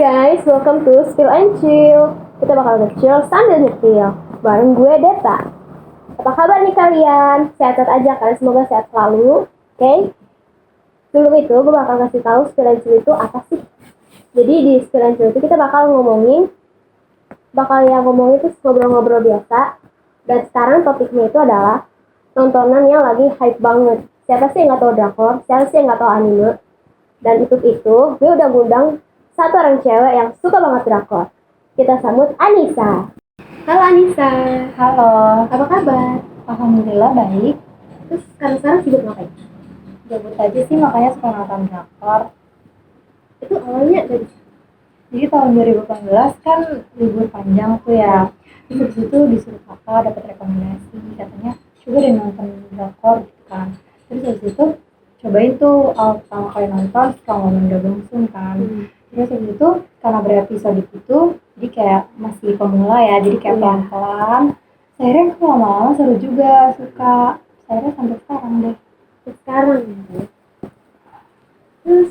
guys, welcome to Spill and Chill. Kita bakal nge-chill sambil nyetil bareng gue Deta. Apa kabar nih kalian? Sehat-sehat aja kan? Semoga sehat selalu. Oke? Sebelum itu gue bakal kasih tahu Spill and Chill itu apa sih. Jadi di Spill and Chill itu kita bakal ngomongin itu ngobrol-ngobrol biasa. Dan sekarang topiknya itu adalah nontonan yang lagi hype banget. Siapa sih yang gak tahu drakor? Siapa sih yang gak tahu anime? Dan itu gue udah ngundang satu orang cewek yang suka banget drakor. Kita sambut Anissa. Halo Anissa. Halo, Apa kabar? alhamdulillah baik. Terus sekarang sibuk ngapain? Gabut aja sih, makanya suka nonton drakor. Itu awalnya dari Jadi tahun 2018 kan libur panjang tuh ya. Terus habis itu disuruh kakak dapat rekomendasi, katanya coba deh nonton drakor gitu kan. Terus habis itu cobain tuh pertama kali nonton suka ngomong udah bongsung kan. Terus habis itu karena berepisode gitu, jadi kayak masih pemula ya, jadi kayak pelan-pelan. Akhirnya kok lama-lama seru juga, suka. Akhirnya sampai sekarang deh. sekarang. Terus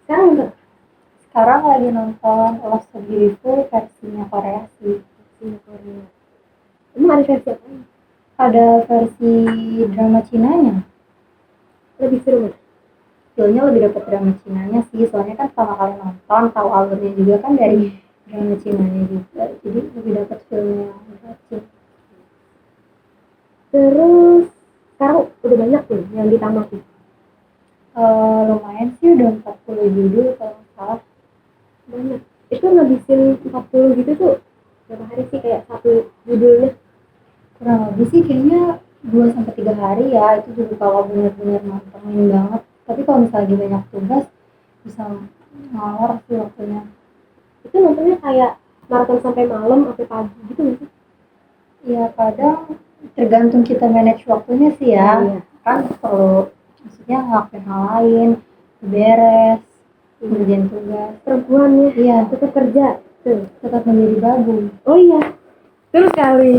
sekarang enggak? Sekarang lagi nonton Love So Beautiful versinya Korea sih. Korea. Emang ada versi apa? Ada versi drama Cinanya. Lebih seru nggak? Feelnya lebih dapet drama Cinanya sih, soalnya kan pertama kali nonton, tahu alurnya juga kan dari drama Cinanya juga. Jadi lebih dapet feelnya yang Terus sekarang udah banyak tuh yang ditamatin. lumayan sih, udah 40 judul kalau nggak salah. Banyak. Itu ngabisin 40 gitu tuh berapa hari sih kayak satu judulnya? Kurang lebih sih kayaknya 2-3 hari ya, itu juga kalau benar-benar mantengin banget. Tapi kalau misalnya lagi banyak tugas bisa ngalor sih waktunya. Itu nontonnya kayak maraton sampai malam sampai pagi gitu nggak sih? Ya kadang tergantung kita manage waktunya sih ya. Iya. Kan perlu maksudnya ngelakuin hal lain, beres, ngerjain tugas. Perempuannya Iya, tetap kerja tuh. tetap menjadi babu. Oh iya, terus kali.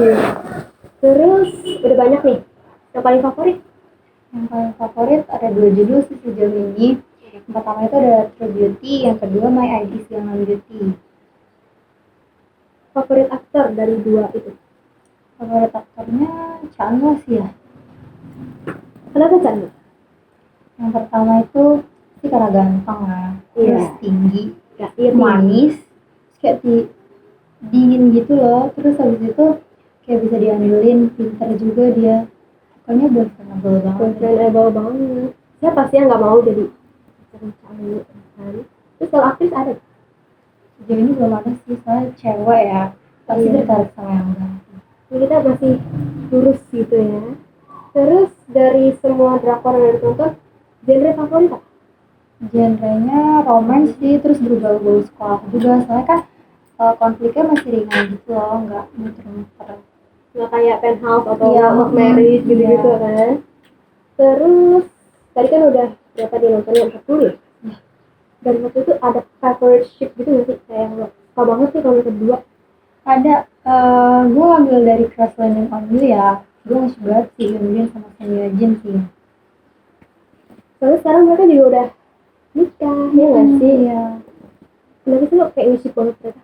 Terus udah banyak nih. Yang paling favorit? Yang paling favorit ada 2 judul sih sejauh ini. Yang pertama itu ada True Beauty, yang kedua My ID Young Beauty. Favorit aktor dari dua itu? Favorit aktornya Chanwa sih ya. Kenapa Chan? Yang pertama itu sih karena ganteng lah, terus Iya. tinggi, Iya, manis, kayak dingin gitu loh. Terus habis itu kayak bisa diandelin, pintar juga dia. Pokoknya boyfriendable banget. Boyfriendable banget. Siapa sih yang nggak mau jadi pacar kan? Terus kalau aktris ada? Sejauh ini belum ada sih, soalnya cewek ya, pasti Iya. tertarik sama yang ganteng. Kita masih lurus gitu ya. Terus dari semua drakor yang ditonton, genre favorit apa? Genrenya romance sih, terus berbau-bau sekolah juga, soalnya kan konfliknya masih ringan gitu loh, nggak muter-muter. Nggak kayak Penthouse atau Iya, Love Marriage gitu-gitu iya. kan. Terus tadi kan udah berapa dia nontonnya 40 ya? Iya. Dan waktu itu ada favorite ship gitu nggak sih? Kayak yang lo suka banget sih kalau kedua. Ada, gue ambil dari Crush Landing on You ya. Gue masih banget sih Hyunbin sama Son Ye Jin sih. Soalnya sekarang mereka juga udah nikah, ya nggak sih? Iya. Kenapa sih lo kayak wisip banget mereka?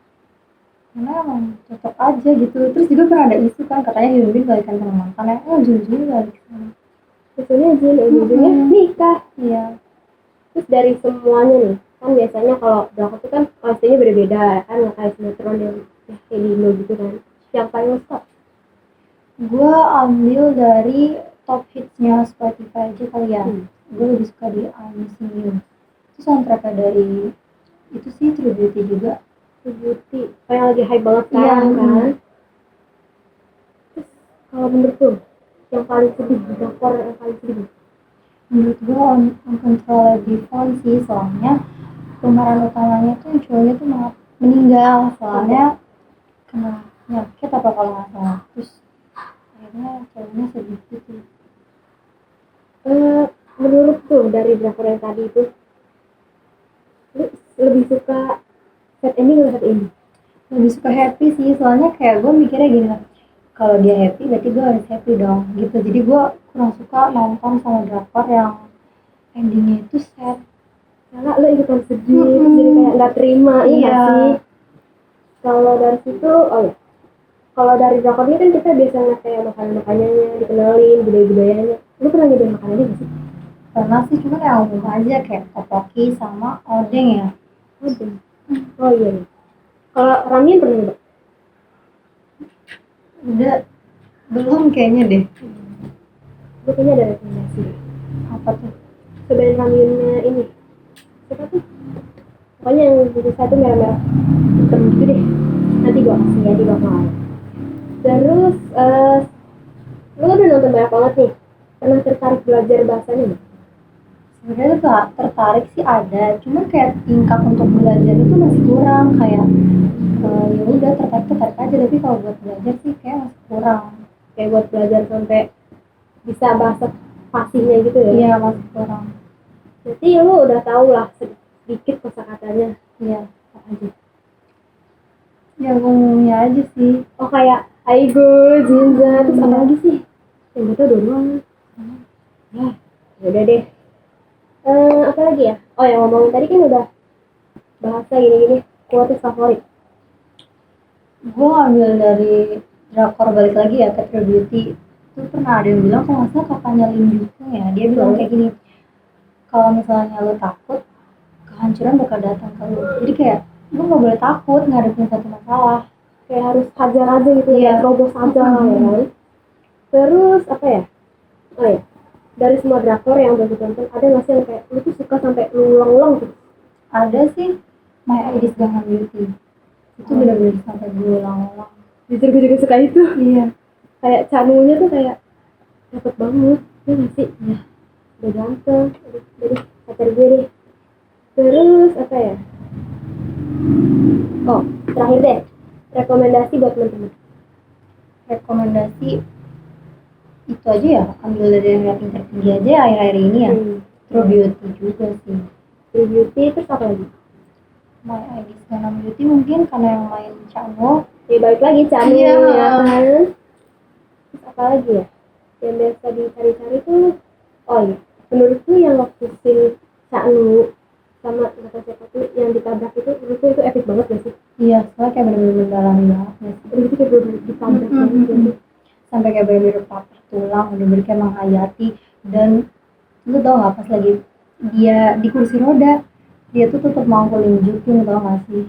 Karena emang cocok aja gitu. Terus juga pernah ada isu kan, katanya Hyunbin balikan sama mantannya. Jun balik sama. Maksudnya Jin, ujungnya nikah. Iya. Terus dari semuanya nih, kan biasanya kalau drakor itu kan pastinya beda-beda kan, nggak kayak sinetron yang kayak di Indo gitu kan. Yang paling lo suka? Gue ambil dari top hitsnya Spotify aja kali ya. Gue lebih suka di I'm Missing You. Itu soundtracknya dari itu sih True Beauty juga. True Beauty, kayak lagi hype banget sekarang kan. Terus kalau menurut lo, yang paling sedih di drakor yang paling sedih? Menurut gue Uncontrollably Fond sih, soalnya pemeran utamanya tuh cowoknya tuh malah meninggal, soalnya kena penyakit apa kalau nggak salah. Terus akhirnya cowoknya sedih gitu. Menurut tuh dari drakor yang tadi itu, lu lebih suka sad ending atau happy ending? Lebih suka happy sih, soalnya kayak gue mikirnya gini lah, kalau dia happy berarti gue harus happy dong gitu. Jadi gue kurang suka nonton sama drakor yang endingnya itu sad. Karena lo ikutan sedih, terus jadi kayak nggak terima, iya nggak sih? Kalau dari situ, oh ya, kalau dari drakor ini kan kita biasa ngeliat kayak makanan-makanannya, dikenalin, budaya-budayanya. Lu pernah nyobain makanannya nggak sih? Pernah sih, cuma yang umum aja kayak topoki sama odeng ya. Odeng. Oh iya nih. Kalau ramen pernah nyoba? Udah belum kayaknya deh. Gue kayaknya ada rekomendasi. Apa tuh? Cobain ramennya ini. Siapa tuh? Pokoknya yang di satu merah-merah hitam gitu deh. Nanti gue kasih ya di bawah. Terus, lu udah nonton banyak banget nih. Pernah tertarik belajar bahasanya nggak? Sebenarnya tuh tertarik sih ada, cuma kayak tingkat untuk belajar itu masih kurang. Kayak ya udah tertarik aja, tapi kalau buat belajar sih kayak masih kurang. Kayak buat belajar sampai bisa bahasa fasihnya gitu ya? Iya, masih kurang. Berarti lu udah tahu lah sedikit kosakatanya. Iya, Apa aja? ya umumnya aja sih. Oh kayak Aigo, Jinza, terus apa lagi sih? Yang gue tau doang. Ya, udah deh. Apa lagi ya? Oh yang ngomongin tadi kan udah bahasa gini-gini. Quotes favorit. Gue ambil dari drakor, balik lagi ya ke True Beauty. Itu pernah ada yang bilang, kalau nggak salah kakaknya Lim Joo-sung ya, dia bilang kayak gini, kalau misalnya lo takut, kehancuran bakal datang ke lo. Jadi kayak lo nggak boleh takut ngadepin satu masalah. Kayak harus hajar aja gitu ya, Iya. terobos aja ya kan. Terus apa ya? Oh ya, dari semua drakor yang udah ditonton, ada nggak sih yang kayak lu tuh suka sampai lu ulang-ulang gitu? Ada sih My Iris Gangnam Beauty. Itu benar-benar sampai gue ulang-ulang. Jujur gue juga suka itu. Iya. Kayak Chanunya tuh kayak dapet banget, ya nggak sih? Ya, udah ganteng, jadi pacar gue deh. Terus apa ya? Oh, terakhir deh, rekomendasi buat teman-teman. Rekomendasi itu aja ya, ambil dari yang rating tertinggi aja akhir-akhir ini ya. True Beauty juga sih. True Beauty, terus apa lagi? My Iris Gangnam Beauty mungkin karena yang main Changwoo. Ya balik lagi Chanu Iya. ya kan. Terus apa lagi ya? Yang biasa dicari-cari tuh, oh iya, menurutku yang waktu scene Chanu sama kata siapa tuh yang ditabrak itu epic banget gak sih? Iya, soalnya kayak bener-bener mendalami banget ya. Terus itu kayak bener-bener ditabrak banget gak sih? Sampai kayak bener-bener patah tulang, bener-bener kayak menghayati. Dan lu tau gak, pas lagi dia di kursi roda, dia tuh tetap mangkulin Jukung, tau gak sih?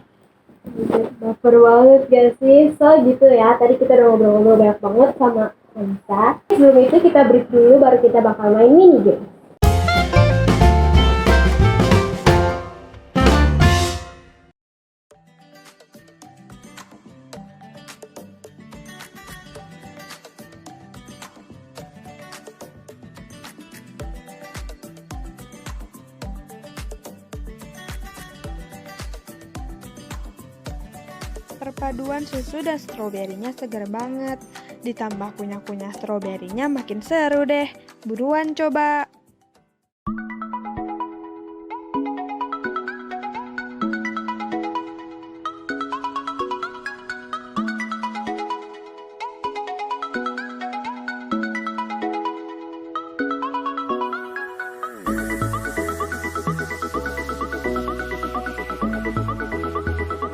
Baper banget gak sih? So gitu ya, tadi kita udah ngobrol-ngobrol banyak banget sama Anissa. Sebelum itu kita break dulu, baru kita bakal main mini game. Perpaduan susu dan stroberinya segar banget. Ditambah kunyah-kunyah stroberinya makin seru deh. Buruan coba.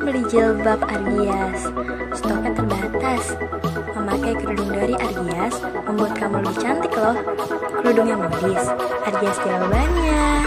Beli jilbab Argias, stoknya terbatas. Memakai kerudung dari Argias membuat kamu lebih cantik loh. Kerudung yang modis, Argias jawabannya.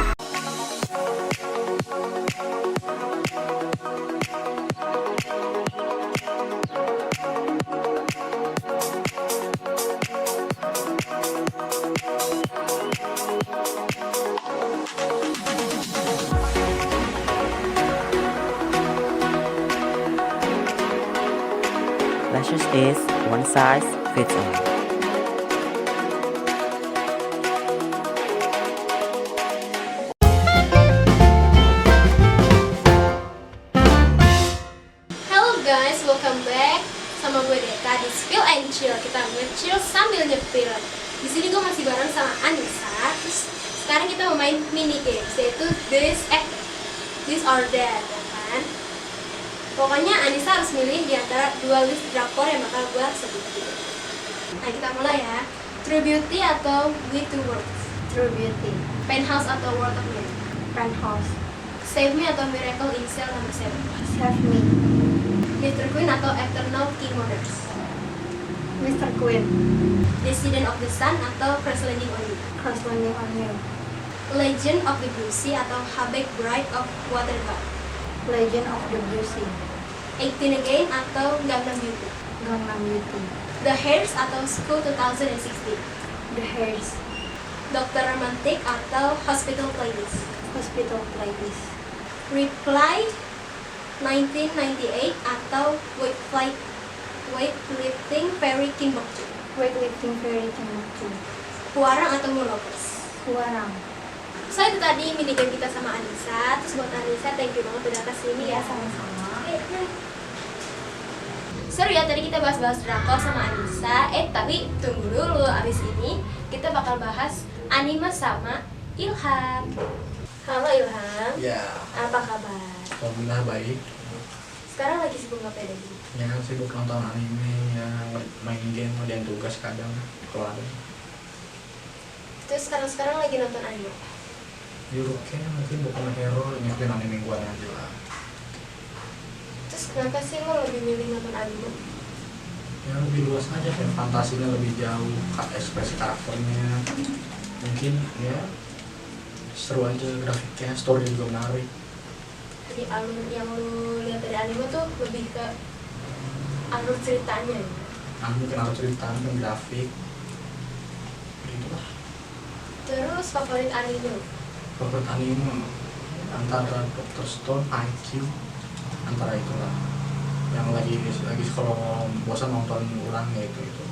Lashes is one size fits all. Hello guys, welcome back sama gue Deka di Spill and Chill. Kita nge-chill sambil nyepil. Di sini gue masih bareng sama Anissa. Terus sekarang kita mau main mini games, yaitu this or that, ya kan? Pokoknya Anissa harus milih di antara dua list drakor yang bakal gue sebutin. Nah kita mulai ya. True Beauty atau We Two Worlds? True Beauty. Penthouse atau World of Men? Penthouse. Save Me atau Miracle in Cell nomor 7. Save Me. Mr. Queen atau Eternal Kingmakers. Mr. Queen. Descendant of the Sun atau Crash Landing on You. Crash Landing on You. Legend of the Blue Sea atau Habek Bride of Waterfall. Legend of the Blue Sea. 18 Again atau Gangnam Beauty. Gangnam Beauty. The Hairs atau School 2016. The Hairs. Dr. Romantic atau Hospital Playlist. Hospital Playlist. Reply 1998 atau Weightlifting Fairy Timbuktu. Weightlifting Fairy Timbuktu. Huarang atau Moonlovers. Huarang. So itu tadi minigame kita sama Anissa. Terus buat Anissa, thank you banget udah kesini ya. Sama-sama. Seru ya, tadi kita bahas-bahas drakor sama Anissa. Tapi tunggu dulu, abis ini kita bakal bahas anime sama Ilham. Halo Ilham. Ya, Apa kabar? alhamdulillah baik. Sekarang lagi sibuk ngapain lagi? Ya sibuk nonton anime, ya main game, ada yang tugas kadang kalau ada. Terus sekarang lagi nonton anime. Yuruke mungkin bukan hero, ngikutin anime gua aja lah. Terus kenapa sih lo lebih milih nonton anime? Ya lebih luas aja, kayak fantasinya lebih jauh, ekspresi karakternya mungkin ya seru aja, grafiknya, story juga menarik. Jadi alur yang lo lihat dari anime tuh lebih ke alur ceritanya ya? Nah, mungkin harus cerita, mungkin grafik, gitulah. Terus favorit anime? Favorit anime antara Dr. Stone, IQ, antara itulah. Yang lagi kalau bosan nonton ulang ya itu.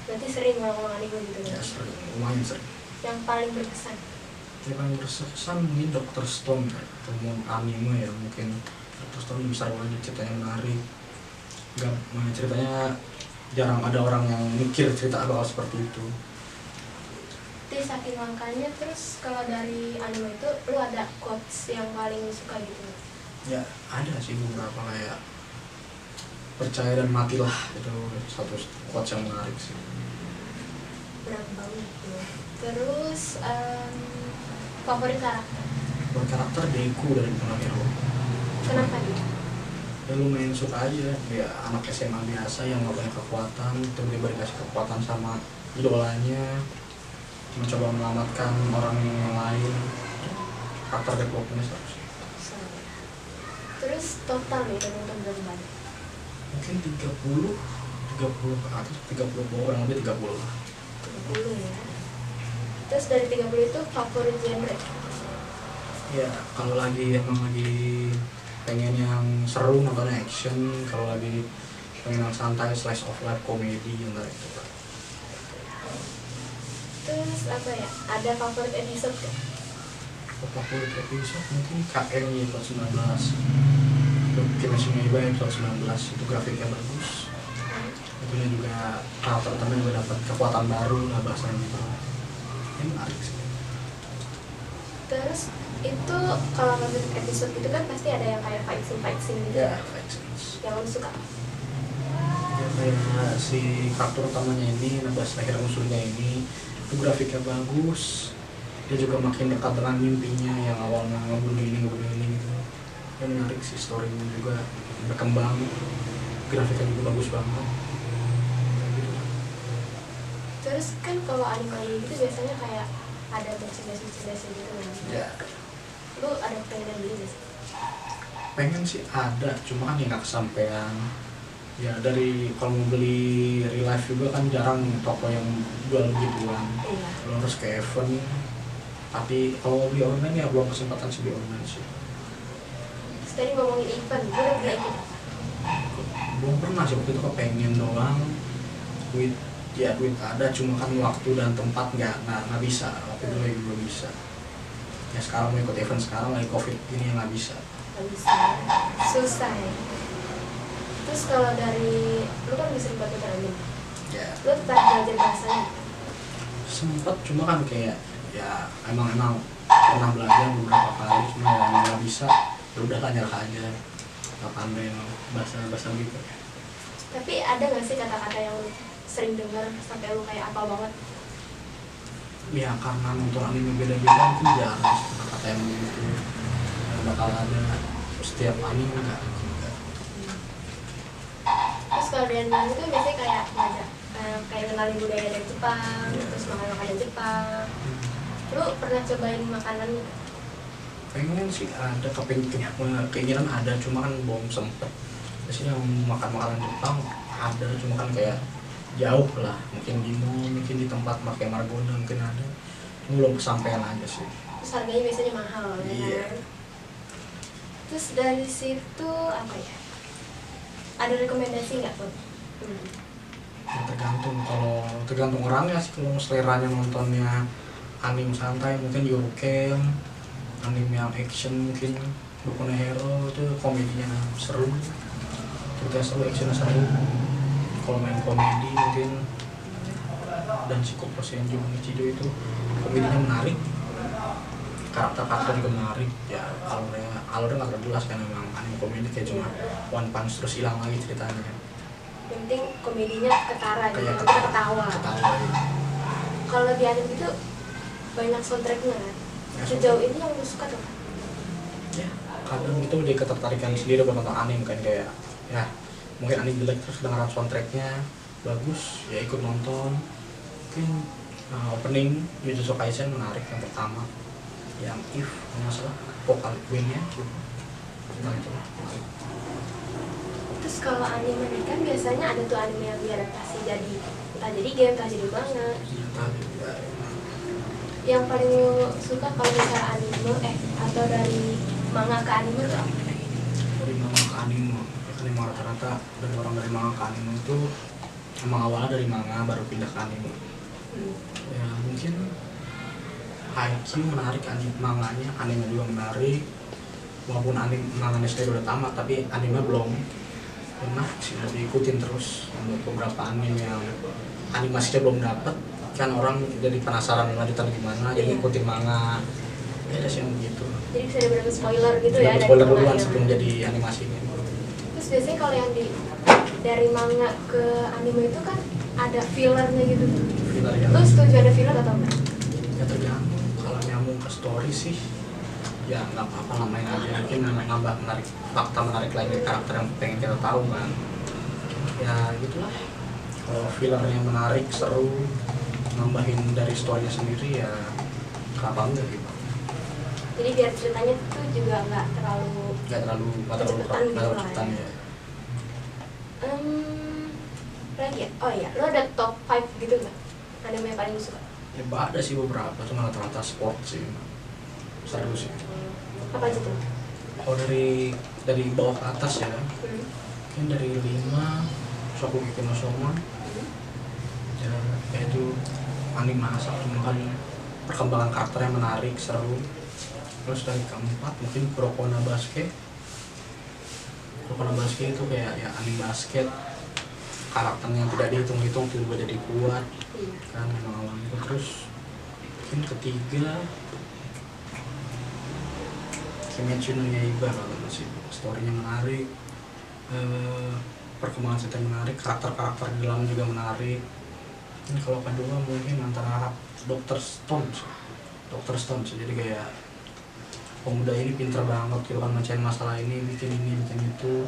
Berarti sering ngulang-ngulang anime gitu Ya ya? sering, lumayan sering. Yang paling berkesan? Yang paling berkesan mungkin Dr. Stone ya, temuan anime ya, mungkin Dr. Stone besar banget, ceritanya menarik. Ceritanya jarang ada orang yang mikir cerita bakal seperti itu. Itu saking langkanya. Terus kalau dari anime itu lu ada quotes yang paling suka gitu? Ya ada sih beberapa, kayak percaya dan matilah, itu satu quotes yang menarik sih. Berat banget gitu. Terus favorit karakter? Berkarakter Deku dari Boku Hero. Kenapa dia? Ya lumayan suka aja, dia anak SMA biasa yang gak punya kekuatan, tiba-tiba dikasih kekuatan sama idolanya, mencoba menyelamatkan orang yang lain. Karakter developmentnya seharusnya Terus total nih udah nonton berapa banyak? mungkin 30 ke atas, 30 bawah, kurang lebih 30 lah. 30 ya. Terus dari 30 itu favorit genre? Ya kalau emang lagi pengen yang seru nontonnya action, kalau lagi pengen yang santai slice of life komedi, yang dari itu. Terus apa ya? Ada favorit episode gak? Favorit episode mungkin KN episode 19, Kimetsu no Yaiba episode 19, itu grafiknya bagus. Itunya juga karakter temen gue dapat kekuatan baru lah, bahasanya gitu. Ini menarik sih. Terus itu kalau nonton episode itu kan pasti ada yang kayak fight scene gitu Ya, like sense. yang lo suka? Ya kayak si karakter utamanya ini, nabas lahir musuhnya ini, itu grafiknya bagus. Dia juga makin dekat dengan mimpinya yang awalnya ngebunuh ini gitu. Yang menarik sih, story-nya juga berkembang, grafiknya juga bagus banget. Terus kan kalau anime gitu biasanya kayak ada merchandise gitu kan? Ya, Lu ada pengen beli gak sih? pengen sih ada, cuma kan ya nggak kesampean. Ya dari kalau mau beli real life juga kan jarang toko yang jual gituan. Iya. Lo harus ke event. Tapi kalau beli online ya belum kesempatan sih beli online sih. Terus tadi ngomongin event, gue udah pernah ikut. Belum pernah sih, waktu itu kepengen doang. Duit ada, cuma kan waktu dan tempat nggak bisa. Waktu itu lagi belum bisa. Ya sekarang mau ikut event sekarang lagi covid ini yang nggak bisa. Gak bisa, susah ya. Terus kalau dari, lu kan bisa buat anime, Ya lu tetap belajar bahasanya? sempet, cuma kan kayak ya emang pernah belajar beberapa kali, cuma ya emang nggak bisa. Ya udah lah, nyerah aja. Nggak pandai bahasa gitu. Tapi ada gak sih kata-kata yang lu sering dengar sampai lu kayak apal banget? Ya karena nonton anime beda-beda mungkin jarang kata-kata yang gitu. bakal ada setiap anime enggak. Terus kalau dari anime itu biasanya kayak belajar kayak ngenalin budaya dari Jepang, terus makan makanan Jepang. Lu pernah cobain makanannya? Pengen sih ada keinginan ada, cuma kan belum sempet. Biasanya makan makanan Jepang ada, cuma kan kayak jauh lah, mungkin di mall, mungkin di tempat pakai margonda mungkin ada, cuma belum kesampaian aja sih. Terus harganya biasanya mahal ya Iya. kan? Terus dari situ apa ya? Ada rekomendasi nggak tuh? Ya, tergantung orangnya sih. Kalau seleranya nontonnya anime santai mungkin Yuruken, anime yang action mungkin Boku no Hero itu komedinya seru, cerita seru, actionnya seru. Kalau main komedi mungkin dan Shikoku Senju Nichijo itu komedinya menarik, karakter juga menarik. Ya alurnya nggak terjelas kan, memang anime komedi kayak cuma one punch terus hilang lagi ceritanya. Yang penting komedinya ketara gitu, Kayak kita ketawa. ya. Kalau di anime itu banyak soundtracknya kan? Ya, Sejauh ini yang lu suka tuh? Ya kadang itu dia ketertarikan sendiri buat nonton anime kan, kayak ya mungkin anime jelek terus dengeran soundtracknya bagus ya ikut nonton. Mungkin opening Jujutsu Kaisen menarik yang pertama, yang if nggak salah vokal Queen-nya itu menarik. Terus kalau anime nih kan biasanya ada tuh anime yang diadaptasi jadi entah jadi game, entah jadi manga. Yang paling lu suka kalau misalnya anime atau dari manga ke anime tuh apa? Dari manga ke anime ya kan, emang rata-rata dari orang dari manga ke anime itu emang awalnya dari manga baru pindah ke anime. Ya mungkin Haikyuu menarik, anime manganya, anime juga menarik. Walaupun anime manganya sendiri udah tamat, tapi anime belum pernah sih mau diikutin terus. Untuk beberapa anime yang animasinya belum dapet kan, orang jadi penasaran lanjutan gimana, jadi ikutin manga. Ya ada sih yang begitu. Jadi bisa dibilang spoiler gitu ya Dapat dari spoiler manga duluan ya. sebelum jadi animasinya. Terus biasanya kalau yang dari manga ke anime itu kan ada fillernya gitu. Filler ya. Lu setuju ada filler atau enggak? Ya tergantung, kalau nyambung ke story sih ya nggak apa-apa, namain aja, mungkin nambah menarik, fakta menarik lain dari karakter yang pengen kita tahu kan. Ya gitulah, kalau fillernya menarik, seru, nambahin dari storynya sendiri ya kenapa enggak gitu. Jadi biar ceritanya tuh juga nggak terlalu Kecepatan gitu lah kecepatan ya. ya. Lagi ya? Oh iya, lo ada top 5 gitu nggak? Anime yang paling lu suka? Ya ada sih beberapa, cuma rata-rata sport sih, seru sih. Apa aja tuh? Kalau dari bawah ke atas ya, mungkin dari 5 Shokugeki no Soma, ya itu anime asal, cuma kan perkembangan karakternya menarik, seru. Terus dari keempat mungkin Kuroko no Basuke. Kuroko no Basuke itu kayak ya anime basket, karakternya yang tidak dihitung-hitung tiba-tiba jadi kuat kan, memang awalnya. Terus mungkin ketiga Kimetsu no Yaiba, kalau masih storynya menarik, perkembangan cerita menarik, karakter-karakter di dalam juga menarik. Ini kalau kedua mungkin antara Dr. Stone, jadi kayak pemuda ini pinter banget gitu kan, mecahin masalah ini, bikin itu,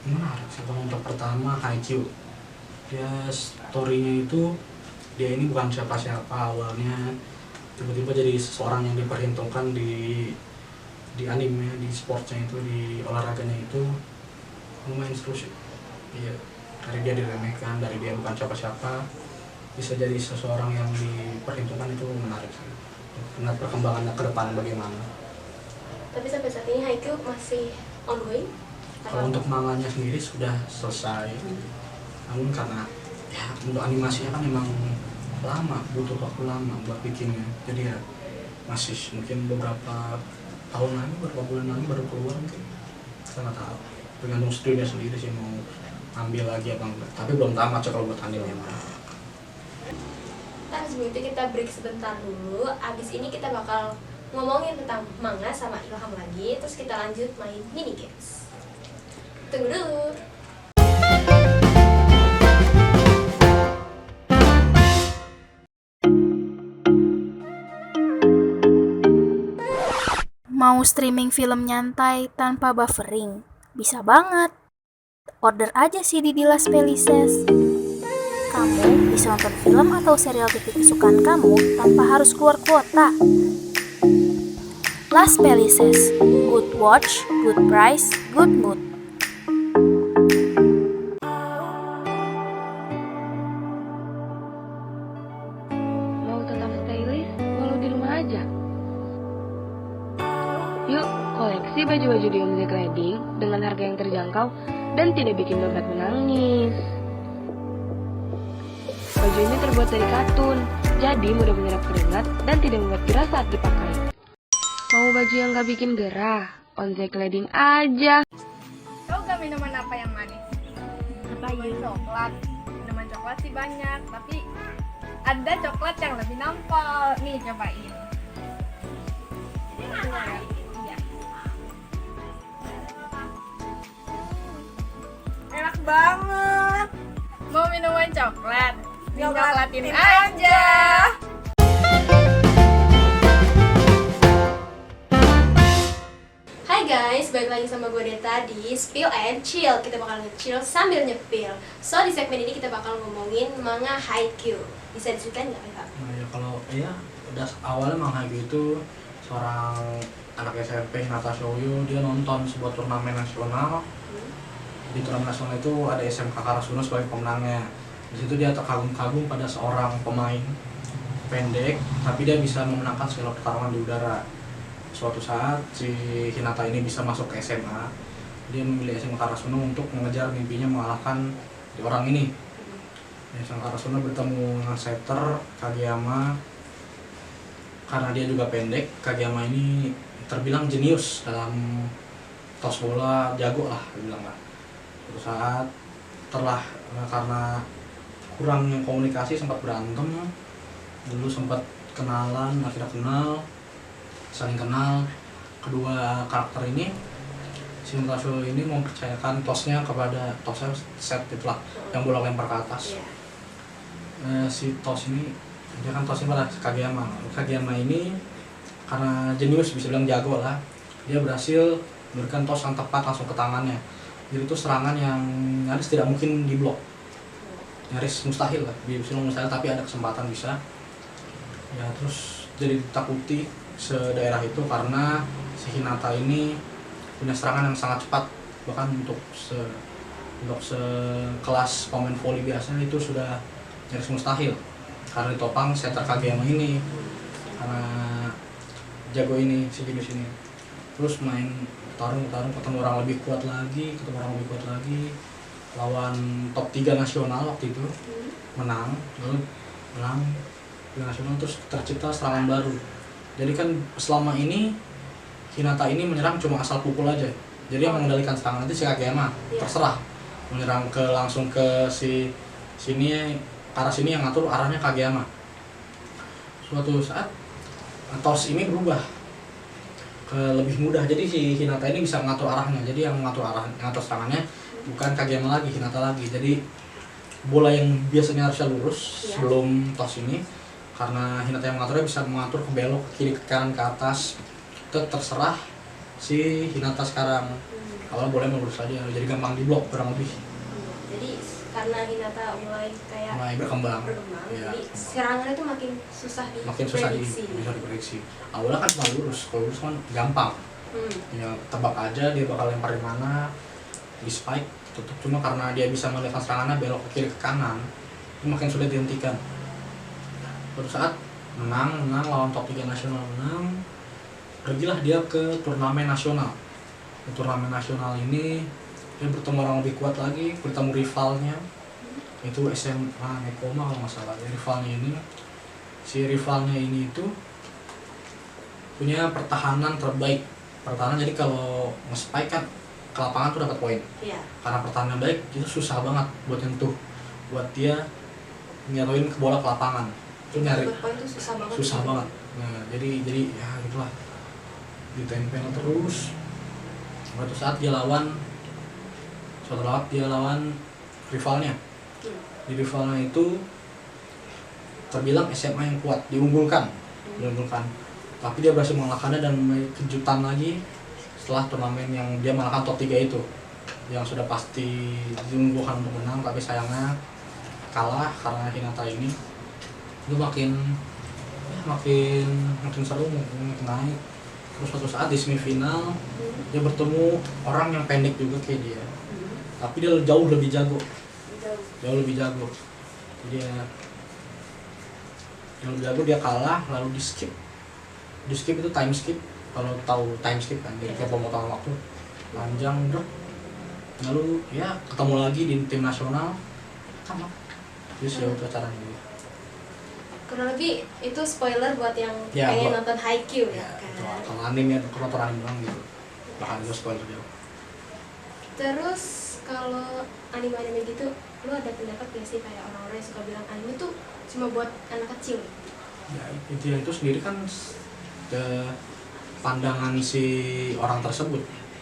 menarik sih. Kalau untuk pertama Haikyuu, dia storynya itu dia ini bukan siapa-siapa awalnya, tiba-tiba jadi seseorang yang diperhitungkan di anime, di sportsnya itu, di olahraganya itu, lumayan seru sih. Iya, dari dia diremehkan, dari dia bukan siapa-siapa bisa jadi seseorang yang diperhitungkan, itu menarik sih. Melihat perkembangannya ke depan bagaimana. Tapi sampai saat ini Haikyuu masih ongoing? Kalau untuk manganya sendiri sudah selesai, namun karena ya untuk animasinya kan memang lama, butuh waktu lama buat bikinnya, jadi ya masih mungkin beberapa tahun lagi, beberapa bulan lagi baru keluar mungkin, kita nggak tahu, tergantung studionya sendiri sih mau ambil lagi apa enggak, tapi belum tamat sih kalau buat anime memang. Nah, sebelum itu kita break sebentar dulu. Abis ini kita bakal ngomongin tentang manga sama Ilham lagi. Terus kita lanjut main mini games. Tunggu dulu. Mau streaming film nyantai tanpa buffering? Bisa banget. Order aja sih di Las Felices. Kamu bisa nonton film atau serial TV kesukaan kamu tanpa harus keluar kuota. Las Felices, good watch, good price, good mood. Mau tetap stylish walau di rumah aja? Yuk, koleksi baju-baju di Omze Clothing dengan harga yang terjangkau dan tidak bikin dompet menangis. Baju ini terbuat dari katun, jadi mudah menyerap keringat dan tidak membuat gerah saat dipakai. Mau baju yang gak bikin gerah? Omze Clothing aja. Tahu gak minuman apa yang manis? Apa yuk? Coklat. Minuman coklat sih banyak, tapi ada coklat yang lebih nampol. Nih, cobain. Iya. Enak banget. Mau minuman coklat? Coklatin aja. Hai guys, balik lagi sama gue Deta di Spill and Chill. Kita bakal nge-chill sambil nyepil. So, di segmen ini kita bakal ngomongin manga Haikyuu. Bisa diceritain nggak, Kak? Nah ya kalau udah awalnya Mang Haikyuu itu seorang anak SMP Hinata Shoujo, dia nonton sebuah turnamen nasional. Di turnamen nasional itu ada SMK Karasuno sebagai pemenangnya. Di situ dia terkagum-kagum pada seorang pemain pendek, tapi dia bisa memenangkan segala pertarungan di udara. Suatu saat si Hinata ini bisa masuk ke SMA. Dia memilih SMK Karasuno untuk mengejar mimpinya mengalahkan orang ini. SMK Karasuno bertemu dengan setter Kageyama. Karena dia juga pendek, Kageyama ini terbilang jenius dalam tos bola, jago lah dibilang lah. Suatu saat karena kurangnya komunikasi sempat berantem. Dulu sempat kenalan, akhirnya saling kenal. Kedua karakter ini, si Mutasho ini mempercayakan tosnya set itulah yang bola lempar ke atas. Si tos ini, dia kan tosnya pada Kageyama. Kageyama ini karena jenius, bisa bilang jago lah, dia berhasil memberikan tos yang tepat langsung ke tangannya. Jadi itu serangan yang nyaris tidak mungkin diblok, nyaris mustahil lah, bisa mustahil, tapi ada kesempatan bisa. Ya terus jadi ditakuti se-daerah itu karena si Hinata ini punya serangan yang sangat cepat, bahkan untuk sekelas pemain voli biasanya itu sudah nyaris mustahil karena ditopang setter Kageyama ini, karena jago ini si jenius ini. Terus main tarung ketemu orang lebih kuat lagi, lawan top 3 nasional waktu itu, menang Liga Nasional, terus tercipta serangan baru. Jadi kan selama ini Hinata ini menyerang cuma asal pukul aja. Jadi yang mengendalikan serangan itu si Kageyama, terserah menyerang langsung ke sini, arah sini yang ngatur arahnya Kageyama. Suatu saat tos ini berubah ke lebih mudah. Jadi si Hinata ini bisa mengatur arahnya. Jadi yang mengatur serangannya bukan Kageyama lagi, Hinata lagi. Jadi bola yang biasanya harusnya lurus sebelum tos ini, karena Hinata yang mengaturnya bisa mengatur ke belok, ke kiri, ke kanan, ke atas. Itu terserah si Hinata sekarang. Kalau boleh lurus aja, jadi gampang diblok kurang lebih. Jadi karena Hinata mulai berkembang. Ya. Jadi serangannya itu makin susah diprediksi. Awalnya kan cuma lurus, kalau lurus kan gampang. Ya tebak aja dia bakal lempar di mana, di spike, tutup. Cuma karena dia bisa melihat serangannya belok ke kiri, ke kanan, itu makin sulit dihentikan. Suatu saat menang lawan top 3 nasional, pergilah dia ke turnamen nasional. Di turnamen nasional ini dia bertemu orang lebih kuat lagi, bertemu rivalnya, itu SMA Nekoma kalau nggak salah. Rivalnya ini itu punya pertahanan terbaik. Jadi kalau nge-spike kan ke lapangan tuh dapat poin. Karena pertahanan baik itu susah banget buat nyentuh, buat dia nyatuin ke bola ke lapangan. Itu nyari poin itu susah banget. Nah, jadi ya gitulah, ditempel terus. Suatu saat dia lawan rivalnya. Di rivalnya itu terbilang SMA yang kuat, diunggulkan. Tapi dia berhasil mengalahkannya dan kejutan lagi setelah turnamen yang dia mengalahkan top 3 itu, yang sudah pasti diunggulkan untuk menang, tapi sayangnya kalah karena Hinata ini. Itu makin seru, makin naik. Terus suatu saat di semifinal dia bertemu orang yang pendek juga kayak dia, tapi dia jauh lebih jago. Dia kalah, lalu di skip itu time skip. Kalau tahu time skip kan, jadi kayak pemotongan waktu panjang udah. Lalu ya ketemu lagi di tim nasional sama. Terus ya udah caranya dia. Kurang lebih itu spoiler buat yang Ya, pengen buat- nonton Haikyuu ya kan. Kalau anime ya, kalau nonton anime doang gitu. Bahkan itu spoiler dia. Terus kalau anime-anime gitu, lu ada pendapat gak sih kayak orang-orang yang suka bilang anime tuh cuma buat anak kecil? Ya itu sendiri kan pandangan si orang tersebut.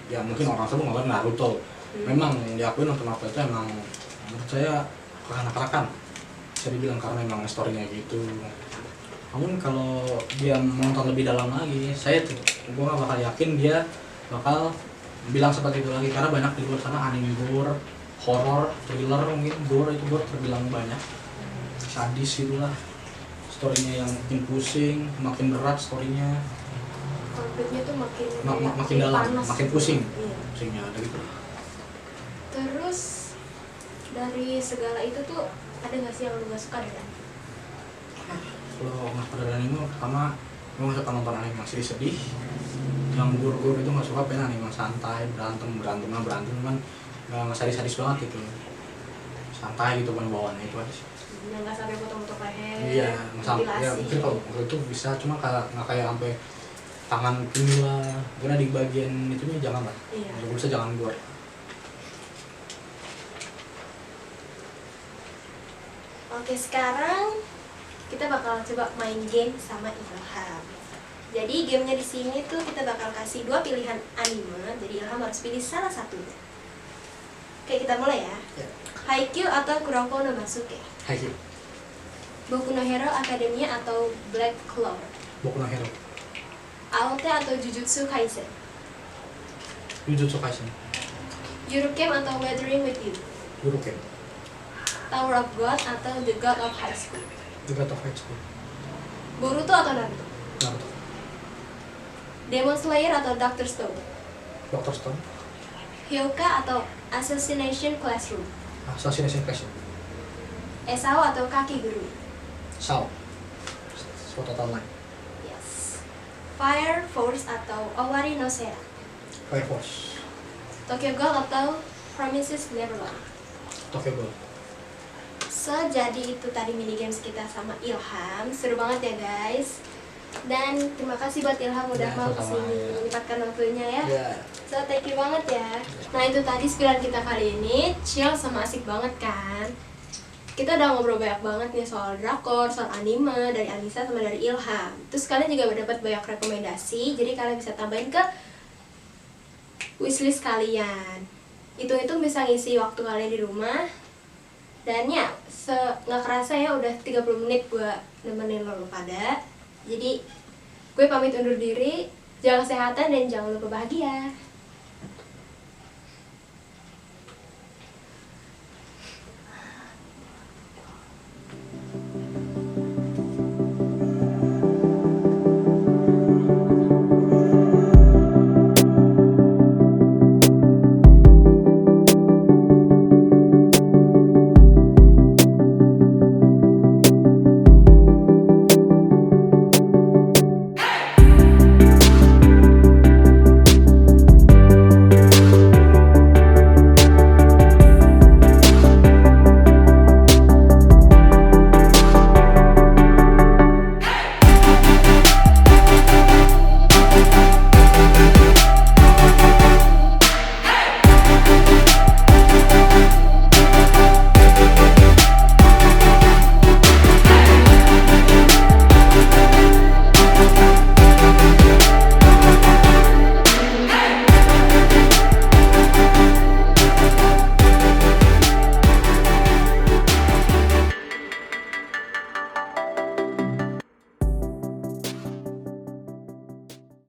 Ya mungkin orang tersebut nonton Naruto. Memang diakui nonton apa itu emang menurut saya kekanak-kanakan. Bisa dibilang karena emang story-nya gitu. Namun kalau dia menonton lebih dalam lagi, gue gak bakal yakin dia bakal bilang seperti itu lagi, karena banyak di luar sana anime gore, horror, thriller, mungkin gore terbilang banyak, sadis gitulah, storynya yang makin pusing, makin berat storynya, Konfliknya tuh makin dalam, panas. makin pusing, Iya. pusingnya ada gitu. Terus dari segala itu tuh ada nggak sih yang lu gak suka dari anime? Kalau nggak pada anime, pertama gue nggak suka nonton anime yang sedih, yang gore itu nggak suka. Pengen anime yang santai, berantem kan nggak sadis banget gitu, santai gitu kan bawaannya itu aja sih. Yang nggak sampai potong-potong leher, Iya, sampai ya mutilasi. mungkin kalau waktu itu bisa, cuma nggak kayak sampai tangan ini lah, karena di bagian itunya jangan lah, Iya. kalau bisa jangan gore. Oke, sekarang kita bakal coba main game sama Ilham. Jadi gamenya di sini tuh kita bakal kasih 2 pilihan anime, jadi Ilham harus pilih salah satunya. Oke, kita mulai ya. Ya. Haikyuu atau Kuroko no Basuke? Haikyuu, Boku no Hero Academia atau Black Clover? Boku no Hero, AOT atau Jujutsu Kaisen? Jujutsu Kaisen, Yurukem atau Weathering with You? Yuruken, Tower of God atau The God of High School? The God of High School, Boruto atau Naruto? Naruto, Demon Slayer atau Doctor Stone? Doctor Stone, Hyoka atau Assassination Classroom? Assassination Classroom, Esao atau Kakigurui? Sao, Sword Art Online, Yes. Fire Force atau Owari no Sera? Fire Force, Tokyo Ghoul atau Promises Neverland? Tokyo Ghoul. So, jadi itu tadi mini games kita sama Ilham. Seru banget ya guys. Dan terima kasih buat Ilham udah Ya, mau sama-sama, kesini ya. menyempatkan waktunya ya. Ya, So, thank you banget ya. Nah, itu tadi spiran kita kali ini. Chill sama asik banget kan. Kita udah ngobrol banyak banget nih soal drakor, soal anime, dari Anissa sama dari Ilham. Terus kalian juga dapat banyak rekomendasi, jadi kalian bisa tambahin ke wishlist kalian. Itu bisa ngisi waktu kalian di rumah. Dan ya, nggak kerasa ya udah 30 menit gue nemenin lo pada. Jadi, gue pamit undur diri. Jaga kesehatan dan jangan lupa bahagia.